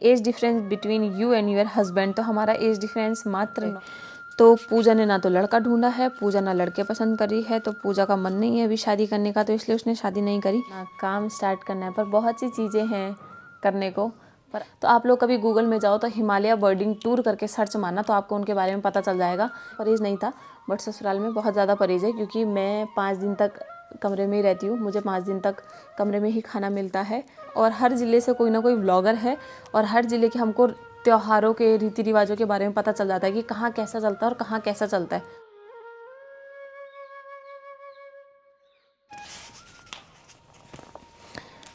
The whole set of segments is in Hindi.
Age difference between you and your husband, तो हमारा एज डिफरेंस मात्र तो पूजा ने ना तो लड़का ढूंढा है, पूजा ना लड़के पसंद करी है, तो पूजा का मन नहीं है अभी शादी करने का, तो इसलिए उसने शादी नहीं करी ना काम स्टार्ट करना है। पर बहुत सी चीज़ें हैं करने को। पर तो आप लोग कभी गूगल में जाओ तो हिमालय बर्डिंग टूर करके सर्च मारना, तो आपको उनके बारे में पता चल जाएगा। परहेज नहीं था, बट ससुराल में बहुत ज़्यादा परहेज है, क्योंकि मैं 5 दिन तक कमरे में ही रहती हूँ। मुझे 5 दिन तक कमरे में ही खाना मिलता है, और हर ज़िले से कोई ना कोई व्लॉगर है, और हर ज़िले के हमको त्योहारों के रीति रिवाजों के बारे में पता चल जाता है कि कहाँ कैसा चलता है और कहाँ कैसा चलता है।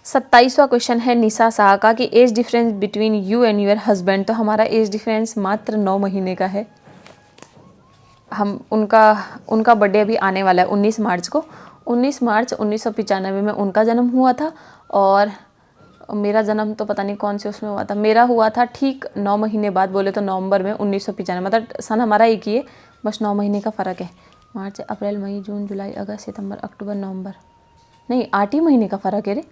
27वां क्वेश्चन है निशा शाह का कि age difference between you and your husband, तो हमारा एज डिफरेंस मात्र 9 महीने का है। हम उनका बर्थडे अभी आने वाला है 19 मार्च को। 19 मार्च 1995 में उनका जन्म हुआ था, और मेरा जन्म तो पता नहीं कौन से उसमें हुआ था। मेरा हुआ था ठीक 9 महीने बाद, बोले तो नवंबर में 1995, मतलब सन हमारा एक ही है, बस 9 महीने का फ़र्क है। मार्च अप्रैल मई जून जुलाई अगस्त सितंबर अक्टूबर नवंबर, नहीं 8 ही महीने का फ़र्क है रे।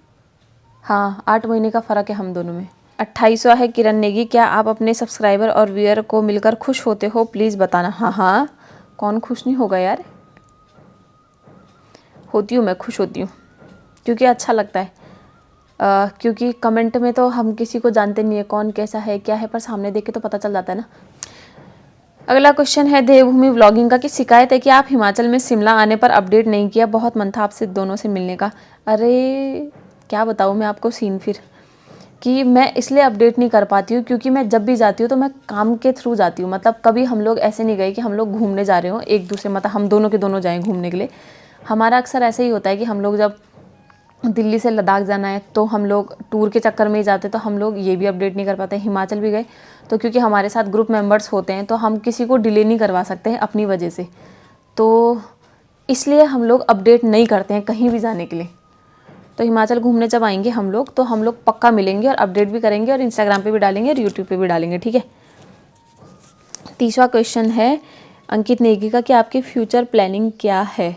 हाँ 8 महीने का फ़र्क है हम दोनों में। 28वां है किरण नेगी, क्या आप अपने सब्सक्राइबर और व्यूअर को मिलकर खुश होते हो, प्लीज़ बताना। हाँ हाँ, कौन खुश नहीं होगा यार, होती हूँ मैं, खुश होती हूँ, क्योंकि अच्छा लगता है। क्योंकि कमेंट में तो हम किसी को जानते नहीं है कौन कैसा है क्या है, पर सामने देख के तो पता चल जाता है ना। अगला क्वेश्चन है देवभूमि व्लॉगिंग का कि शिकायत है कि आप हिमाचल में शिमला आने पर अपडेट नहीं किया, बहुत मन था आपसे दोनों से मिलने का। अरे क्या बताऊँ मैं आपको सीन फिर, कि मैं इसलिए अपडेट नहीं कर पाती हूँ क्योंकि मैं जब भी जाती हूँ तो मैं काम के थ्रू जाती हूँ। मतलब कभी हम लोग ऐसे नहीं गए कि हम लोग घूमने जा रहे हो एक दूसरे, मतलब हम दोनों के दोनों जाएँ घूमने के लिए। हमारा अक्सर ऐसे ही होता है कि हम लोग जब दिल्ली से लद्दाख जाना है तो हम लोग टूर के चक्कर में ही जाते, तो हम लोग ये भी अपडेट नहीं कर पाते। हिमाचल भी गए तो क्योंकि हमारे साथ ग्रुप मेंबर्स होते हैं तो हम किसी को डिले नहीं करवा सकते हैं अपनी वजह से, तो इसलिए हम लोग अपडेट नहीं करते हैं कहीं भी जाने के लिए। तो हिमाचल घूमने जब आएंगे हम लोग तो हम लोग पक्का मिलेंगे और अपडेट भी करेंगे, और इंस्टाग्राम पे भी डालेंगे और यूट्यूब पे भी डालेंगे, ठीक है। 30वां क्वेश्चन है अंकित नेगी का कि आपकी फ्यूचर प्लानिंग क्या है।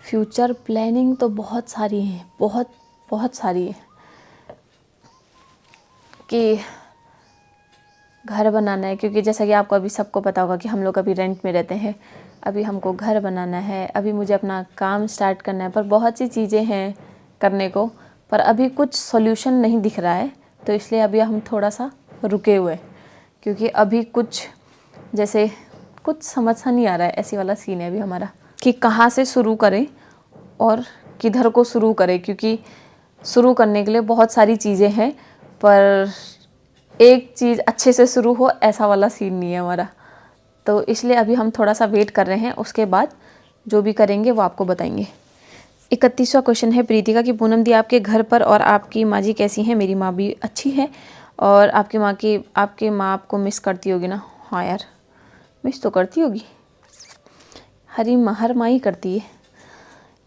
फ्यूचर प्लानिंग तो बहुत सारी है, बहुत बहुत सारी है। कि घर बनाना है, क्योंकि जैसा कि आपको अभी सबको पता होगा कि हम लोग अभी रेंट में रहते हैं। अभी हमको घर बनाना है, अभी मुझे अपना काम स्टार्ट करना है, पर बहुत सी चीज़ें हैं करने को, पर अभी कुछ सॉल्यूशन नहीं दिख रहा है, तो इसलिए अभी हम थोड़ा सा रुके हुए हैं, क्योंकि अभी कुछ जैसे कुछ समझ सा नहीं आ रहा है, ऐसी वाला सीन है अभी हमारा कि कहाँ से शुरू करें और किधर को शुरू करें, क्योंकि शुरू करने के लिए बहुत सारी चीज़ें हैं, पर एक चीज़ अच्छे से शुरू हो ऐसा वाला सीन नहीं है हमारा। तो इसलिए अभी हम थोड़ा सा वेट कर रहे हैं, उसके बाद जो भी करेंगे वो आपको बताएंगे। 31वां क्वेश्चन है प्रीति का कि पूनम दी आपके घर पर और आपकी माँ जी कैसी हैं। मेरी माँ भी अच्छी है, और आपकी माँ आपको मिस करती होगी ना। हाँ यार, मिस तो करती होगी, हर माँ ही करती है।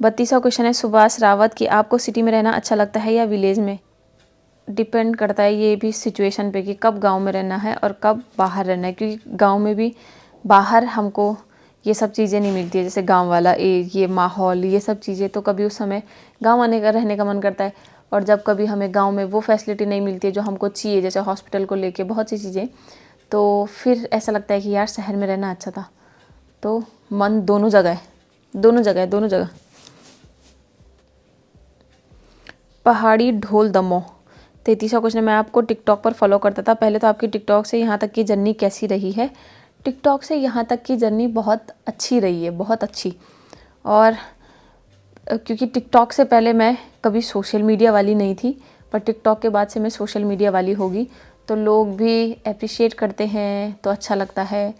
32वां क्वेश्चन है सुभाष रावत कि आपको सिटी में रहना अच्छा लगता है या विलेज में। डिपेंड करता है ये भी सिचुएशन पे कि कब गांव में रहना है और कब बाहर रहना है, क्योंकि गांव में भी बाहर हमको ये सब चीज़ें नहीं मिलती है, जैसे गांव वाला ये माहौल, ये सब चीज़ें, तो कभी उस समय गांव आने का रहने का मन करता है, और जब कभी हमें गांव में वो फैसिलिटी नहीं मिलती है जो हमको चाहिए, जैसे हॉस्पिटल को लेके बहुत सी चीज़ें, तो फिर ऐसा लगता है कि यार शहर में रहना अच्छा था। तो मन दोनों जगह है, दोनों जगह है, दोनों जगह। पहाड़ी ढोल दमोह 33वां क्वेश्चन, मैं आपको टिकटॉक पर फॉलो करता था पहले, तो आपकी टिकटॉक से यहाँ तक की जर्नी कैसी रही है। टिकटॉक से यहाँ तक की जर्नी बहुत अच्छी रही है, बहुत अच्छी। और क्योंकि टिकटॉक से पहले मैं कभी सोशल मीडिया वाली नहीं थी, पर टिकटॉक के बाद से मैं सोशल मीडिया वाली होगी, तो लोग भी अप्रिशिएट करते हैं तो अच्छा लगता है,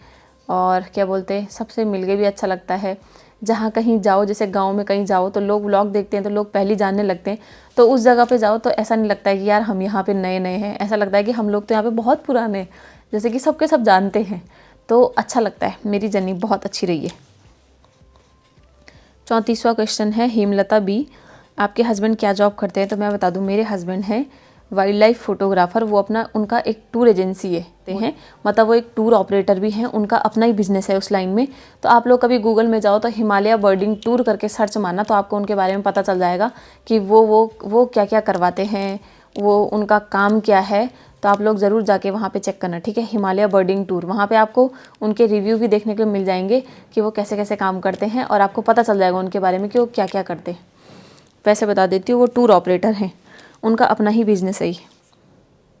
और क्या बोलते हैं, सबसे मिल के भी अच्छा लगता है। जहाँ कहीं जाओ, जैसे गांव में कहीं जाओ तो लोग व्लॉग देखते हैं तो लोग पहले जानने लगते हैं, तो उस जगह पे जाओ तो ऐसा नहीं लगता है कि यार हम यहाँ पे नए नए हैं, ऐसा लगता है कि हम लोग तो यहाँ पे बहुत पुराने हैं, जैसे कि सबके सब जानते हैं, तो अच्छा लगता है। मेरी जर्नी बहुत अच्छी रही है। 34वां क्वेश्चन है हेमलता बी, आपके हस्बैंड क्या जॉब करते हैं। तो मैं बता दूं, मेरे हस्बैंड हैं वाइल्ड लाइफ फोटोग्राफर। वो उनका एक टूर एजेंसी है, मतलब वो एक टूर ऑपरेटर भी हैं, उनका अपना ही बिजनेस है उस लाइन में। तो आप लोग कभी गूगल में जाओ तो हिमालय बर्डिंग टूर करके सर्च मारना, तो आपको उनके बारे में पता चल जाएगा कि वो क्या क्या करवाते हैं, वो उनका काम क्या है। तो आप लोग ज़रूर जाके वहाँ पे चेक करना, ठीक है। हिमालय बर्डिंग टूर, वहाँ पे आपको उनके रिव्यू भी देखने को मिल जाएंगे कि वो कैसे कैसे काम करते हैं, और आपको पता चल जाएगा उनके बारे में कि वो क्या क्या करते हैं। वैसे बता देती हूँ, वो टूर ऑपरेटर हैं, उनका अपना ही बिजनेस है।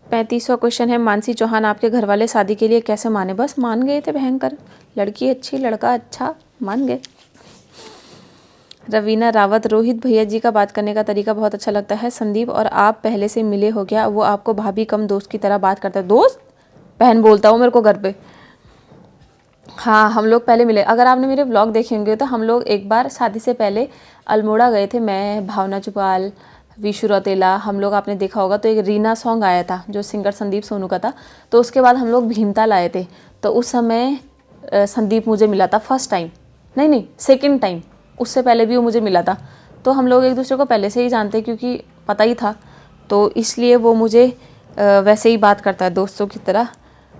35वां क्वेश्चन है, मानसी चौहान, आपके घर वाले शादी के लिए कैसे माने? बस मान गए थे भयंकर, लड़की अच्छी लड़का अच्छा, मान गए। रवीना रावत, रोहित भैया जी का बात करने का तरीका बहुत अच्छा लगता है। संदीप और आप पहले से मिले हो क्या? वो आपको भाभी कम दोस्त की तरह बात करता है। दोस्त बहन बोलता हूँ मेरे को घर पे। हाँ, हम लोग पहले मिले। अगर आपने मेरे व्लॉग देखे होंगे तो हम लोग एक बार शादी से पहले अल्मोड़ा गए थे, मैं, भावना चुपाल, विशु रौतेला, हम लोग, आपने देखा होगा। तो एक रीना सॉन्ग आया था जो सिंगर संदीप सोनू का था। तो उसके बाद हम लोग भीमताल आए थे, तो उस समय संदीप मुझे मिला था फर्स्ट टाइम, नहीं सेकंड टाइम। उससे पहले भी वो मुझे मिला था। तो हम लोग एक दूसरे को पहले से ही जानते, क्योंकि पता ही था, तो इसलिए वो मुझे वैसे ही बात करता है दोस्तों की तरह।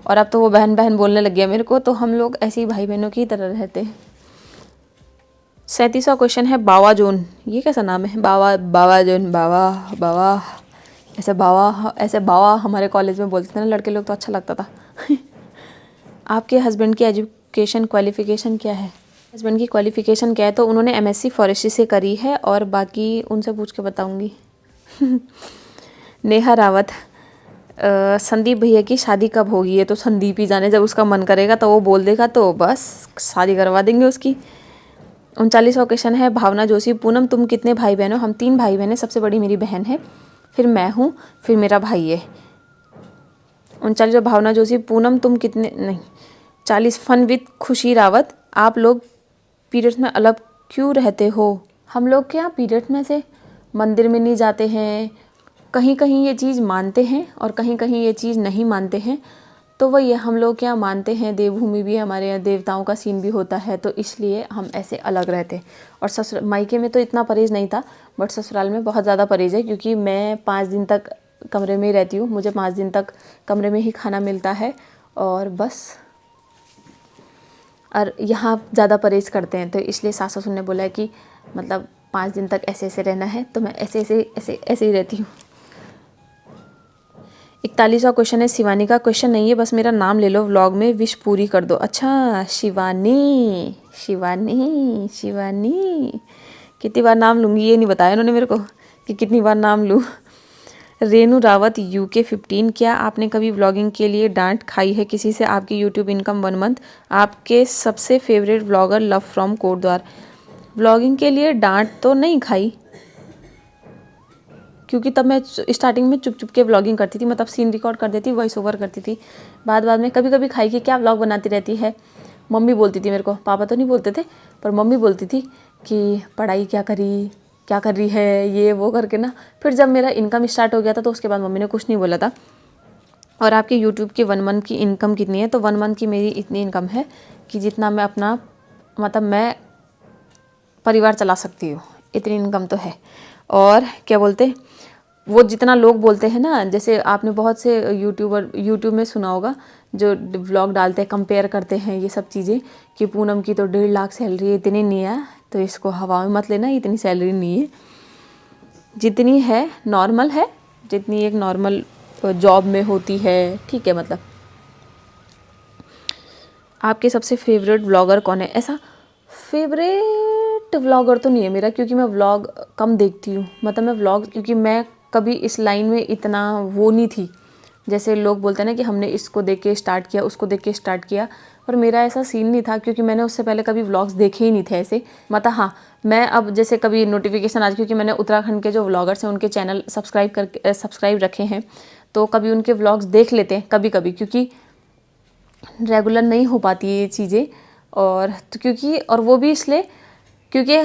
और अब तो वो बहन बहन बोलने लग गया मेरे को, तो हम लोग ऐसे ही भाई बहनों की तरह रहते हैं। 37वां क्वेश्चन है, बावा जोन, ये कैसा नाम है? बावा जोन, बावा ऐसे बावा हमारे कॉलेज में बोलते थे ना लड़के लोग, तो अच्छा लगता था। आपके हस्बैंड की एजुकेशन क्वालिफिकेशन क्या है? हस्बैंड की क्वालिफिकेशन क्या है? तो उन्होंने MSc फॉरेस्ट्री से करी है, और बाकी उनसे पूछ के बताऊंगी। नेहा रावत, संदीप भैया की शादी कब होगी? ये तो संदीप ही जाने, जब उसका मन करेगा तो वो बोल देगा तो बस शादी करवा देंगे उसकी। 39वां क्वेश्चन है, भावना जोशी, पूनम तुम कितने भाई बहन हो? हम 3 भाई बहन हैं, सबसे बड़ी मेरी बहन है, फिर मैं हूँ, फिर मेरा भाई है। 39, भावना जोशी, पूनम तुम कितने, नहीं 40, फन विद खुशी रावत, आप लोग पीरियड्स में अलग क्यों रहते हो? हम लोग क्या पीरियड्स में से मंदिर में नहीं जाते हैं, कहीं कहीं ये चीज़ मानते हैं और कहीं कहीं ये चीज़ नहीं मानते हैं। तो वही है, हम लोग क्या मानते हैं, देवभूमि भी हमारे यहाँ देवताओं का सीन भी होता है, तो इसलिए हम ऐसे अलग रहते हैं। और ससुर मायके में तो इतना परहेज़ नहीं था, बट ससुराल में बहुत ज़्यादा परहेज़ है, क्योंकि मैं 5 दिन तक कमरे में ही रहती हूँ, मुझे 5 दिन तक कमरे में ही खाना मिलता है, और बस। और यहाँ ज़्यादा परहेज़ करते हैं, तो इसलिए सास ससुर ने बोला है कि मतलब 5 दिन तक ऐसे ऐसे रहना है, तो मैं ऐसे ही रहती हूँ। 41वां क्वेश्चन है, शिवानी का, क्वेश्चन नहीं है, बस मेरा नाम ले लो, व्लॉग में विश पूरी कर दो। अच्छा, शिवानी शिवानी शिवानी, कितनी बार नाम लूँगी ये नहीं बताया उन्होंने मेरे को कि कितनी बार नाम लूँ। रेनू रावत, UK 15, क्या आपने कभी व्लॉगिंग के लिए डांट खाई है किसी से? आपकी यूट्यूब इनकम 1 मंथ, आपके सबसे favourite vlogger, love from Kotdwar. Vlogging के लिए डांट तो नहीं खाई, क्योंकि तब मैं स्टार्टिंग में चुप चुप के व्लॉगिंग करती थी, मतलब सीन रिकॉर्ड कर देती, वॉइस ओवर करती थी। बाद में कभी कभी खाई कि क्या व्लॉग बनाती रहती है। मम्मी बोलती थी मेरे को, पापा तो नहीं बोलते थे, पर मम्मी बोलती थी कि पढ़ाई क्या कर रही है, ये वो करके ना। फिर जब मेरा इनकम स्टार्ट हो गया था, तो उसके बाद मम्मी ने कुछ नहीं बोला था। और आपके यूट्यूब की 1 मंथ की इनकम कितनी है? तो 1 मंथ की मेरी इतनी इनकम है कि जितना मैं अपना, मतलब मैं परिवार चला सकती हूँ, इतनी इनकम तो है। और क्या बोलते, वो जितना लोग बोलते हैं ना, जैसे आपने बहुत से यूट्यूब में सुना होगा जो व्लॉग डालते हैं, कंपेयर करते हैं ये सब चीज़ें, कि पूनम की तो 1.5 लाख सैलरी है, इतनी नहीं है, तो इसको हवा में मत लेना, इतनी सैलरी नहीं है, जितनी है नॉर्मल है, जितनी एक नॉर्मल जॉब में होती है, ठीक है। मतलब आपके सबसे फेवरेट व्लॉगर कौन है? ऐसा फेवरेट व्लॉगर तो नहीं है मेरा, क्योंकि मैं व्लॉग कम देखती हूँ, मतलब मैं व्लॉग, क्योंकि मैं कभी इस लाइन में इतना वो नहीं थी, जैसे लोग बोलते हैं ना कि हमने इसको देख के स्टार्ट किया, उसको देख के स्टार्ट किया, पर मेरा ऐसा सीन नहीं था, क्योंकि मैंने उससे पहले कभी व्लॉग्स देखे ही नहीं थे ऐसे। मतलब हाँ, मैं अब जैसे कभी नोटिफिकेशन आज, क्योंकि मैंने उत्तराखंड के जो व्लॉगर्स हैं उनके चैनल सब्सक्राइब रखे हैं, तो कभी उनके व्लॉग्स देख लेते हैं कभी कभी, क्योंकि रेगुलर नहीं हो पाती ये चीज़ें। और तो क्योंकि, और वो भी इसलिए क्योंकि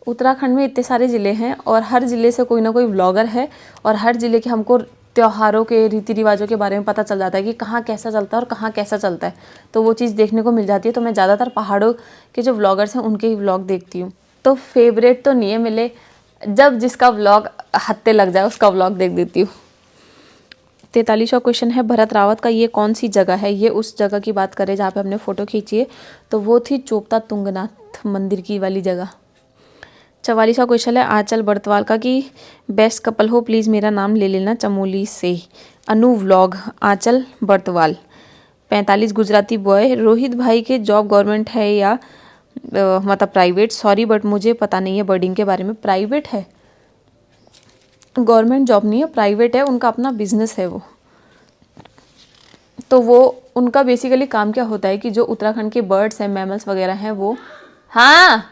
उत्तराखंड में इतने सारे ज़िले हैं, और हर ज़िले से कोई ना कोई व्लॉगर है, और हर ज़िले के हमको त्योहारों के रीति रिवाजों के बारे में पता चल जाता है कि कहाँ कैसा चलता है और कहाँ कैसा चलता है, तो वो चीज़ देखने को मिल जाती है। तो मैं ज़्यादातर पहाड़ों के जो व्लॉगर्स हैं उनके ही व्लॉग देखती हूँ। तो फेवरेट तो नहीं है, मिले जब जिसका व्लॉग हत्ते लग जाए उसका व्लॉग देख देती हूँ। 43वां क्वेश्चन है, भरत रावत का, ये कौन सी जगह है? ये उस जगह की बात करें जहाँ पे हमने फ़ोटो खींची है, तो वो थी चोपता तुंगनाथ मंदिर की वाली जगह। 44वां क्वेश्चन है, आंचल बर्तवाल का, कि बेस्ट कपल हो प्लीज़ मेरा नाम ले लेना चमोली से। अनु व्लॉग, आंचल बर्तवाल, 45 गुजराती बॉय, रोहित भाई के जॉब गवर्नमेंट है या मतलब प्राइवेट, सॉरी बट मुझे पता नहीं है बर्डिंग के बारे में। प्राइवेट है, गवर्नमेंट जॉब नहीं है, प्राइवेट है, उनका अपना बिजनेस है वो। तो वो उनका बेसिकली काम क्या होता है कि जो उत्तराखंड के बर्ड्स हैं, मैमल्स वगैरह हैं वो, हाँ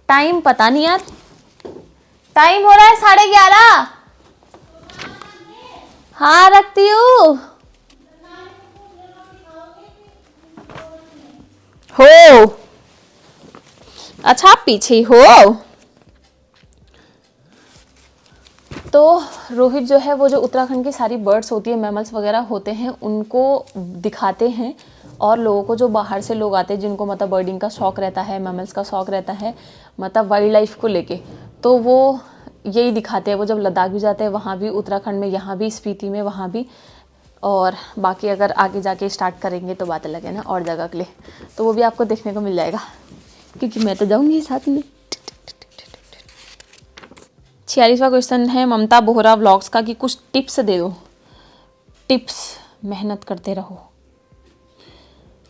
टाइम पता नहीं यार, टाइम हो रहा है 11:30। हाँ रखती हूँ। हो अच्छा आप पीछे ही हो। तो रोहित जो है वो जो उत्तराखंड की सारी बर्ड्स होती है, मैमल्स वगैरह होते हैं, उनको दिखाते हैं। और लोगों को जो बाहर से लोग आते हैं जिनको मतलब बर्डिंग का शौक़ रहता है, मैमल्स का शौक़ रहता है, मतलब वाइल्ड लाइफ को लेके, तो वो यही दिखाते हैं। वो जब लद्दाख भी जाते हैं, वहाँ भी, उत्तराखंड में, यहाँ भी, स्पीति में, वहाँ भी, और बाकी अगर आगे जाके स्टार्ट करेंगे तो बात अलग है ना, और जगह के लिए, तो वो भी आपको देखने को मिल जाएगा, क्योंकि मैं तो जाऊँगी साथ में। 46वां क्वेश्चन है ममता बोहरा व्लॉग्स का कि कुछ टिप्स दे दो। टिप्स, मेहनत करते रहो।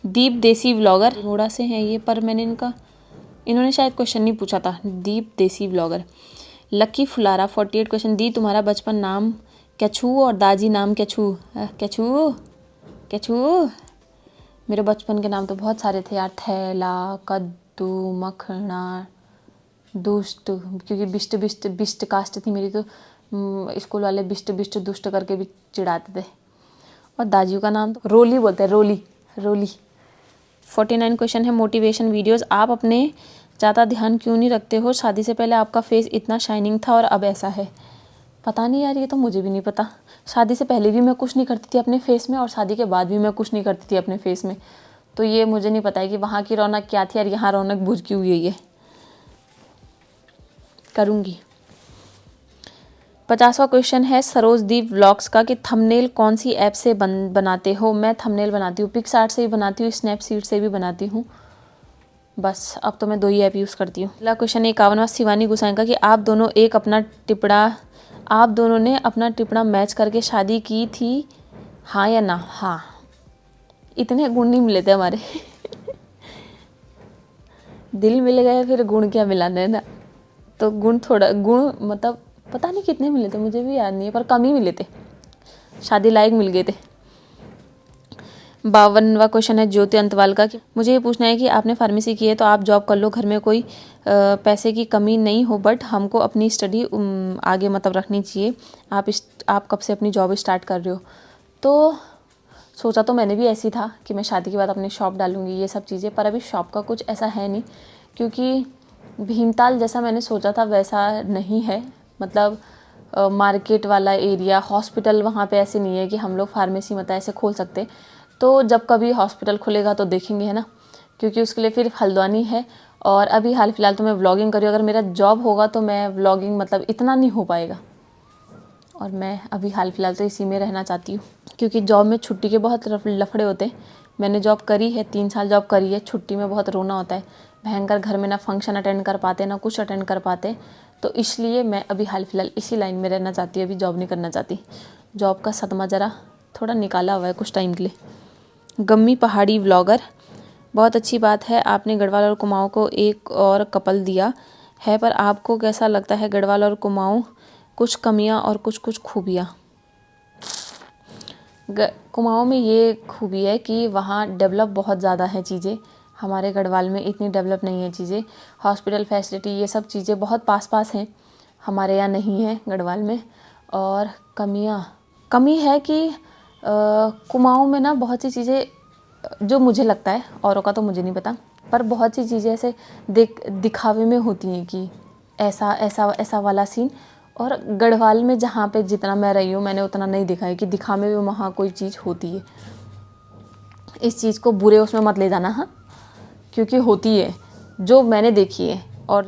दीप देसी व्लॉगर, अल्मोड़ा से हैं ये, पर मैंने इन्होंने शायद क्वेश्चन नहीं पूछा था। दीप देसी व्लॉगर। लकी फुलारा 48 क्वेश्चन, दी तुम्हारा बचपन नाम कैछू और दाजी नाम कैछू? कैछू कैछू मेरे बचपन के नाम तो बहुत सारे थे यार, थैला, कद्दू, मखना, दुष्ट, क्योंकि बिष्ट बिष्ट बिष्ट कास्ट थी मेरी, तो स्कूल वाले बिष्ट बिष्ट दुष्ट करके भी चिढ़ाते थे। और दाजियों का नाम तो रोली बोलते हैं, रोली रोली। 49 क्वेश्चन है मोटिवेशन वीडियोस, आप अपने ज़्यादा ध्यान क्यों नहीं रखते हो? शादी से पहले आपका फेस इतना शाइनिंग था और अब ऐसा है। पता नहीं यार, ये तो मुझे भी नहीं पता। शादी से पहले भी मैं कुछ नहीं करती थी अपने फेस में, और शादी के बाद भी मैं कुछ नहीं करती थी अपने फेस में, तो ये मुझे नहीं पता है कि वहाँ की रौनक क्या थी और यहाँ रौनक बुझ क्यों हुई है। करूँगी। 50वां क्वेश्चन है सरोजदीप व्लॉग्स का कि थंबनेल कौन सी ऐप से बनाते हो? मैं थंबनेल बनाती हूँ पिक्सआर्ट से भी बनाती हूँ, स्नैपसीड से भी बनाती हूँ, बस अब तो मैं 2 ही ऐप यूज़ करती हूँ। अगला क्वेश्चन है 51वां शिवानी गुसाई का कि आप दोनों ने अपना टिपड़ा मैच करके शादी की थी, हाँ या ना? हाँ, इतने गुण नहीं मिले थे हमारे दिल मिल गए, फिर गुण क्या मिलाने है ना, तो गुण मतलब पता नहीं कितने मिले थे, मुझे भी याद नहीं है, पर कम ही मिले थे, शादी लायक मिल गए थे। 52वां क्वेश्चन है ज्योति अंतवाल का कि मुझे ये पूछना है कि आपने फार्मेसी की है तो आप जॉब कर लो, घर में कोई पैसे की कमी नहीं हो, बट हमको अपनी स्टडी आगे मतलब रखनी चाहिए। आप कब से अपनी जॉब स्टार्ट कर रहे हो? तो सोचा तो मैंने भी ऐसी था कि मैं शादी के बाद अपनी शॉप डालूँगी, ये सब चीज़ें, पर अभी शॉप का कुछ ऐसा है नहीं, क्योंकि भीमताल जैसा मैंने सोचा था वैसा नहीं है, मतलब मार्केट वाला एरिया, हॉस्पिटल वहाँ पे ऐसे नहीं है कि हम लोग फार्मेसी मतलब ऐसे खोल सकते। तो जब कभी हॉस्पिटल खुलेगा तो देखेंगे, है ना, क्योंकि उसके लिए फिर हल्द्वानी है, और अभी हाल फिलहाल तो मैं व्लॉगिंग कर रही हूँ। अगर मेरा जॉब होगा तो मैं व्लॉगिंग मतलब इतना नहीं हो पाएगा, और मैं अभी हाल फिलहाल तो इसी में रहना चाहती हूँ, क्योंकि जॉब में छुट्टी के बहुत लफड़े होते हैं। मैंने जॉब करी है, 3 साल जॉब करी है, छुट्टी में बहुत रोना होता है भयंकर, घर में ना फंक्शन अटेंड कर पाते ना कुछ अटेंड कर पाते, तो इसलिए मैं अभी हाल फिलहाल इसी लाइन में रहना चाहती हूँ, अभी जॉब नहीं करना चाहती। जॉब का सदमा ज़रा थोड़ा निकाला हुआ है कुछ टाइम के लिए। गम्मी पहाड़ी व्लॉगर, बहुत अच्छी बात है आपने गढ़वाल और कुमाऊँ को एक और कपल दिया है, पर आपको कैसा लगता है गढ़वाल और कुमाऊँ, कुछ कमियाँ और कुछ खूबियाँ? कुमाऊँ में ये खूबी है कि वहाँ डेवलप बहुत ज़्यादा है चीज़ें, हमारे गढ़वाल में इतनी डेवलप नहीं है चीज़ें। हॉस्पिटल फैसिलिटी ये सब चीज़ें बहुत पास पास हैं, हमारे यहाँ नहीं है गढ़वाल में। और कमी है कि कुमाऊँ में ना बहुत सी चीज़ें जो मुझे लगता है, औरों का तो मुझे नहीं पता, पर बहुत सी चीज़ें ऐसे दिखावे में होती हैं कि ऐसा ऐसा ऐसा वाला सीन। और गढ़वाल में जहाँ पे जितना मैं रही हूँ मैंने उतना नहीं देखा है कि दिखावे में वहाँ कोई चीज़ होती है। इस चीज़ को बुरे उसमें मत ले जाना, हाँ, क्योंकि होती है जो मैंने देखी है। और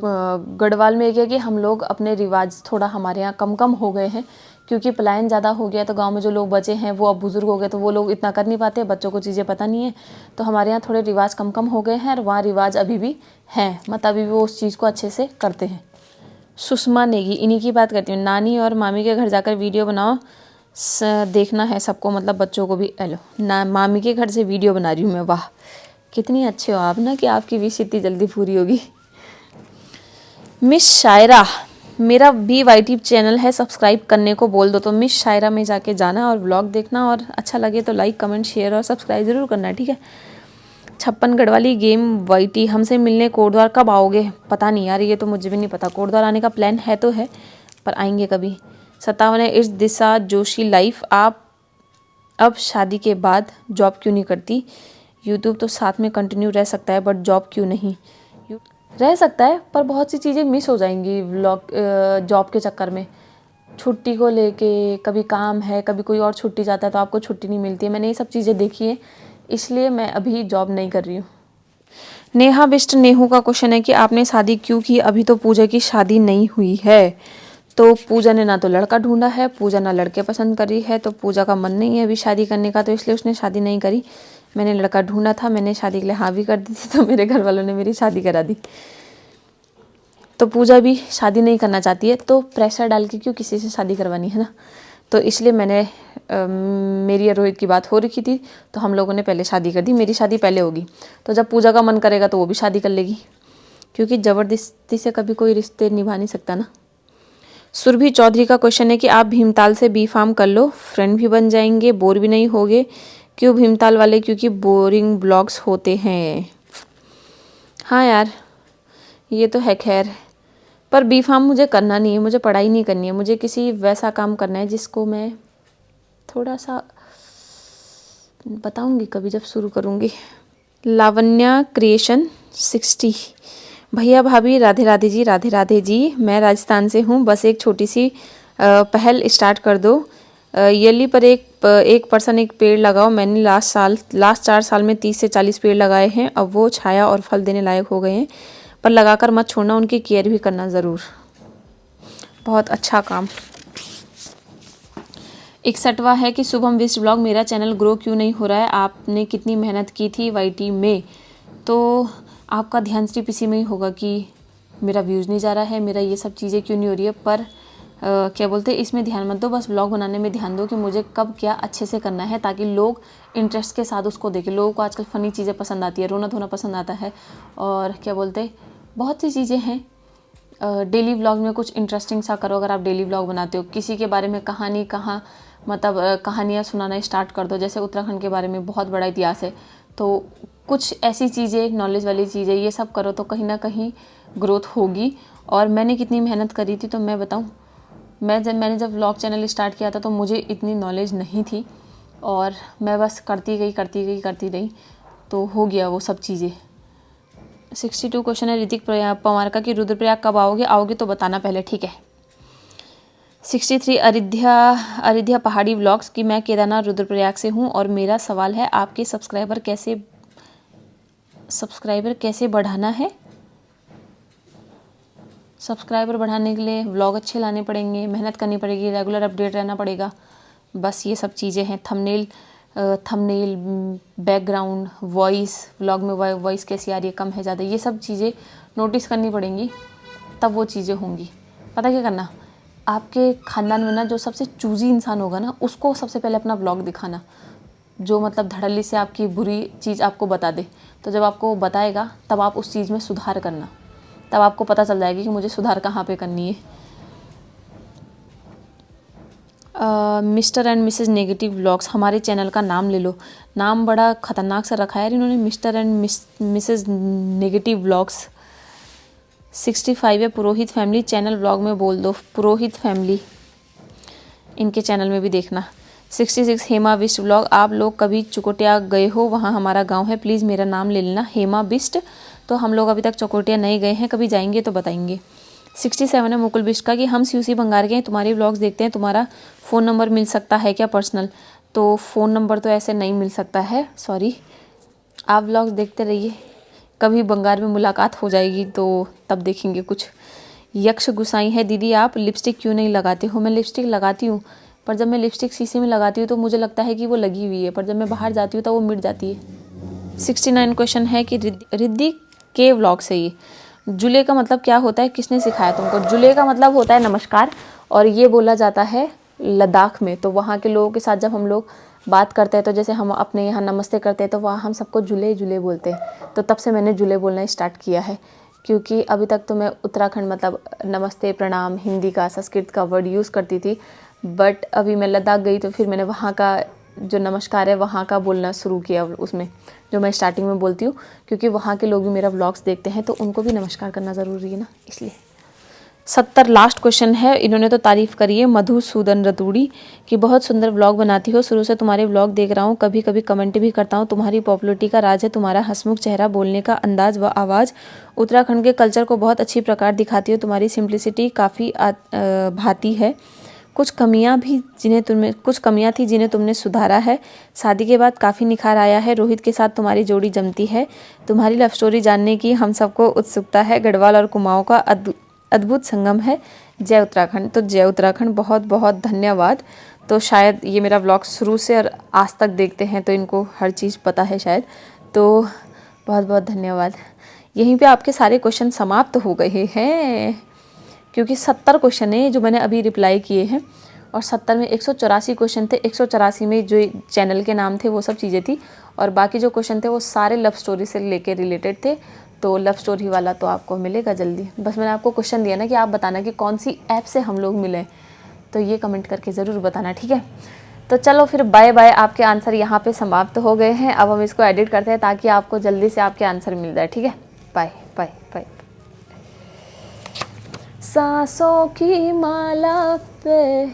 गढ़वाल में एक है कि हम लोग अपने रिवाज थोड़ा हमारे यहाँ कम हो गए हैं, क्योंकि पलायन ज़्यादा हो गया, तो गांव में जो लोग बचे हैं वो अब बुज़ुर्ग हो गए, तो वो लोग इतना कर नहीं पाते, बच्चों को चीज़ें पता नहीं है, तो हमारे यहाँ थोड़े रिवाज कम हो गए हैं, और वहाँ रिवाज अभी भी हैं, मतलब अभी भी वो उस चीज़ को अच्छे से करते हैं। सुषमा नेगी, इन्हीं की बात करती हूँ। नानी और मामी के घर जाकर वीडियो बनाओ, देखना है सबको, मतलब बच्चों को भी। हेलो ना, मामी के घर से वीडियो बना रही हूँ मैं। वाह कितनी अच्छे हो आप ना, कि आपकी विश इतनी जल्दी पूरी होगी। मिस शायरा, मेरा भी YT चैनल है, सब्सक्राइब करने को बोल दो। तो मिस शायरा में जाके जाना और व्लॉग देखना, और अच्छा लगे तो लाइक कमेंट शेयर और सब्सक्राइब ज़रूर करना, ठीक है। 56 वाली गेम YT, हमसे मिलने कोटद्वार कब आओगे? पता नहीं यार, ये तो मुझे भी नहीं पता। कोटद्वार आने का प्लान है तो है, पर आएंगे कभी। 57 है इस दिशा जोशी लाइफ, आप अब शादी के बाद जॉब क्यों नहीं करती? यूट्यूब तो साथ में कंटिन्यू रह सकता है, बट जॉब क्यों नहीं? रह सकता है, पर बहुत सी चीज़ें मिस हो जाएंगी व्लॉग जॉब के चक्कर में। छुट्टी को लेके, कभी काम है, कभी कोई और छुट्टी जाता है तो आपको छुट्टी नहीं मिलती है। मैंने ये सब चीज़ें देखी हैं, इसलिए मैं अभी जॉब नहीं कर रही हूँ। नेहा बिष्ट नेहू का क्वेश्चन है कि आपने शादी क्यों की? अभी तो पूजा की शादी नहीं हुई है। तो पूजा ने ना तो लड़का ढूंढा है, पूजा ना लड़के पसंद करी है, तो पूजा का मन नहीं है अभी शादी करने का, तो इसलिए उसने शादी नहीं करी। मैंने लड़का ढूंढा था, मैंने शादी के लिए हाँ भी कर दी थी, तो मेरे घर वालों ने मेरी शादी करा दी। तो पूजा भी शादी नहीं करना चाहती है, तो प्रेशर डाल के क्यों किसी से शादी करवानी है ना। तो इसलिए मैंने मेरी और रोहित की बात हो रखी थी, तो हम लोगों ने पहले शादी कर दी। मेरी शादी पहले होगी, तो जब पूजा का मन करेगा तो वो भी शादी कर लेगी, क्योंकि ज़बरदस्ती से कभी कोई रिश्ते निभा नहीं सकता ना। सुरभि चौधरी का क्वेश्चन है कि आप भीमताल से बी फार्म कर लो, फ्रेंड भी बन जाएंगे, बोर भी नहीं होगे। क्यों भीमताल वाले? क्योंकि बोरिंग ब्लॉग्स होते हैं। हाँ यार, ये तो है खैर, पर बी फार्म मुझे करना नहीं है, मुझे पढ़ाई नहीं करनी है, मुझे किसी वैसा काम करना है जिसको मैं थोड़ा सा बताऊंगी कभी जब शुरू करूंगी। लावण्या क्रिएशन 60, भैया भाभी राधे राधे जी, राधे राधे जी। मैं राजस्थान से हूँ, बस एक छोटी सी पहल स्टार्ट कर दो। ईयरली पर एक पर्सन एक पेड़ लगाओ। मैंने लास्ट 4 साल में 30 से 40 पेड़ लगाए हैं, अब वो छाया और फल देने लायक हो गए हैं, पर लगाकर मत छोड़ना, उनकी केयर भी करना ज़रूर। बहुत अच्छा काम। 61वां है कि शुभम विस्ट ब्लॉग, मेरा चैनल ग्रो क्यों नहीं हो रहा है? आपने कितनी मेहनत की थी YT में, तो आपका ध्यान सिर्फ इसी में ही होगा कि मेरा व्यूज़ नहीं जा रहा है, मेरा ये सब चीज़ें क्यों नहीं हो रही है। पर क्या बोलते हैं, इसमें ध्यान मत दो, बस व्लॉग बनाने में ध्यान दो कि मुझे कब क्या अच्छे से करना है, ताकि लोग इंटरेस्ट के साथ उसको देखें। लोगों को आजकल फ़नी चीज़ें पसंद आती है, रोना धोना पसंद आता है, और क्या बोलते हैं, बहुत सी चीज़ें हैं। डेली व्लॉग में कुछ इंटरेस्टिंग सा करो। अगर आप डेली व्लॉग बनाते हो, किसी के बारे में कहानियाँ सुनाना स्टार्ट कर दो। जैसे उत्तराखंड के बारे में बहुत बड़ा इतिहास है, तो कुछ ऐसी चीज़ें, नॉलेज वाली चीज़ें, ये सब करो तो कहीं ना कहीं ग्रोथ होगी। और मैंने कितनी मेहनत करी थी तो मैं बताऊं, मैंने जब व्लॉग चैनल स्टार्ट किया था तो मुझे इतनी नॉलेज नहीं थी, और मैं बस करती गई, तो हो गया वो सब चीज़ें। 62 क्वेश्चन है ऋतिक पवार का कि रुद्रप्रयाग कब आओगे तो बताना पहले, ठीक है। 63 अरिध्या पहाड़ी व्लॉग्स की मैं केदारनाथ रुद्रप्रयाग से हूँ, और मेरा सवाल है आपके सब्सक्राइबर कैसे बढ़ाना है? सब्सक्राइबर बढ़ाने के लिए व्लॉग अच्छे लाने पड़ेंगे, मेहनत करनी पड़ेगी, रेगुलर अपडेट रहना पड़ेगा, बस ये सब चीज़ें हैं। थंबनेल, बैकग्राउंड, वॉइस, व्लॉग में वॉइस कैसी आ रही है, कम है ज़्यादा, ये सब चीज़ें नोटिस करनी पड़ेंगी, तब वो चीज़ें होंगी। पता क्या करना, आपके ख़ानदान में ना जो सबसे चूज़ी इंसान होगा ना, उसको सबसे पहले अपना व्लॉग दिखाना, जो मतलब धड़ल्ले से आपकी बुरी चीज़ आपको बता दे। तो जब आपको बताएगा तब आप उस चीज़ में सुधार करना, तब आपको पता चल जाएगी कि मुझे सुधार कहाँ पे करनी है। Mr and Mrs Negative Vlogs, हमारे चैनल का नाम ले लो। नाम बड़ा ख़तरनाक सा रखा है इन्होंने, Mr and Mrs Negative Vlogs. 65 है पुरोहित फैमिली, चैनल व्लॉग में बोल दो पुरोहित फैमिली, इनके चैनल में भी देखना। 66 हेमा बिस्ट व्लॉग, आप लोग कभी चकोटिया गए हो? वहाँ हमारा गांव है, प्लीज़ मेरा नाम ले लेना, हेमा बिस्ट। तो हम लोग अभी तक चकोटिया नहीं गए हैं, कभी जाएंगे तो बताएंगे। 67 है मुकुल बिस्ट का कि हम CUC बंगाल के हैं, तुम्हारे व्लॉग्स देखते हैं, तुम्हारा फ़ोन नंबर मिल सकता है क्या पर्सनल? तो फ़ोन नंबर तो ऐसे नहीं मिल सकता है, सॉरी। आप व्लॉग्स देखते रहिए, कभी बंगाल में मुलाकात हो जाएगी तो तब देखेंगे कुछ। यक्ष गुसाई है दीदी, आप लिपस्टिक क्यों नहीं लगाते हो? मैं लिपस्टिक लगाती हूँ, पर जब मैं लिपस्टिक शीशे में लगाती हूँ तो मुझे लगता है कि वो लगी हुई है, पर जब मैं बाहर जाती हूँ तो वो मिट जाती है। 69 क्वेश्चन है कि रिद्धि के व्लॉग से ही जुले का मतलब क्या होता है, किसने सिखाया तुमको? जुले का मतलब होता है नमस्कार, और ये बोला जाता है लद्दाख में। तो वहाँ के लोगों के साथ जब हम लोग बात करते हैं तो जैसे हम अपने यहाँ नमस्ते करते हैं तो वहाँ हम सबको जुले जुले बोलते हैं। तो तब से मैंने जुले बोलना स्टार्ट किया है, क्योंकि अभी तक तो मैं उत्तराखंड मतलब नमस्ते प्रणाम हिंदी का संस्कृत का वर्ड यूज़ करती थी, बट अभी मैं लद्दाख गई तो फिर मैंने वहाँ का जो नमस्कार है वहाँ का बोलना शुरू किया, उसमें जो मैं स्टार्टिंग में बोलती हूँ, क्योंकि वहाँ के लोग भी मेरा व्लॉग्स देखते हैं तो उनको भी नमस्कार करना ज़रूरी है ना, इसलिए। 70 लास्ट क्वेश्चन है। इन्होंने तो तारीफ़ करी है मधुसूदन रतूड़ी कि बहुत सुंदर व्लॉग बनाती हो, शुरू से तुम्हारे व्लॉग देख रहा हूँ, कभी कभी कमेंट भी करता हूँ। तुम्हारी पॉपुलरिटी का राज है तुम्हारा हंसमुख चेहरा, बोलने का अंदाज व आवाज़। उत्तराखंड के कल्चर को बहुत अच्छी प्रकार दिखाती हो, तुम्हारी सिंप्लिसिटी काफ़ी भाती है। कुछ कमियां थी जिन्हें तुमने सुधारा है। शादी के बाद काफ़ी निखार आया है। रोहित के साथ तुम्हारी जोड़ी जमती है। तुम्हारी लव स्टोरी जानने की हम सबको उत्सुकता है। गढ़वाल और कुमाऊं का अद्भुत संगम है। जय उत्तराखंड। तो जय उत्तराखंड, बहुत बहुत धन्यवाद। तो शायद ये मेरा व्लॉग शुरू से और आज तक देखते हैं तो इनको हर चीज़ पता है शायद, तो बहुत बहुत धन्यवाद। यहीं पे आपके सारे क्वेश्चन समाप्त हो गए हैं, क्योंकि 70 क्वेश्चन है जो मैंने अभी रिप्लाई किए हैं, और 70 में 184 क्वेश्चन थे। 184 में जो चैनल के नाम थे वो सब चीज़ें थी, और बाकी जो क्वेश्चन थे वो सारे लव स्टोरी से लेके रिलेटेड थे। तो लव स्टोरी वाला तो आपको मिलेगा जल्दी। बस मैंने आपको क्वेश्चन दिया ना कि आप बताना कि कौन सी ऐप से हम लोग मिले, तो ये कमेंट करके ज़रूर बताना, ठीक है। तो चलो फिर बाय बाय। आपके आंसर यहाँ पे समाप्त हो गए हैं। अब हम इसको एडिट करते हैं ताकि आपको जल्दी से आपके आंसर मिल जाए, ठीक है। Bye bye bye. सांसों की माला पे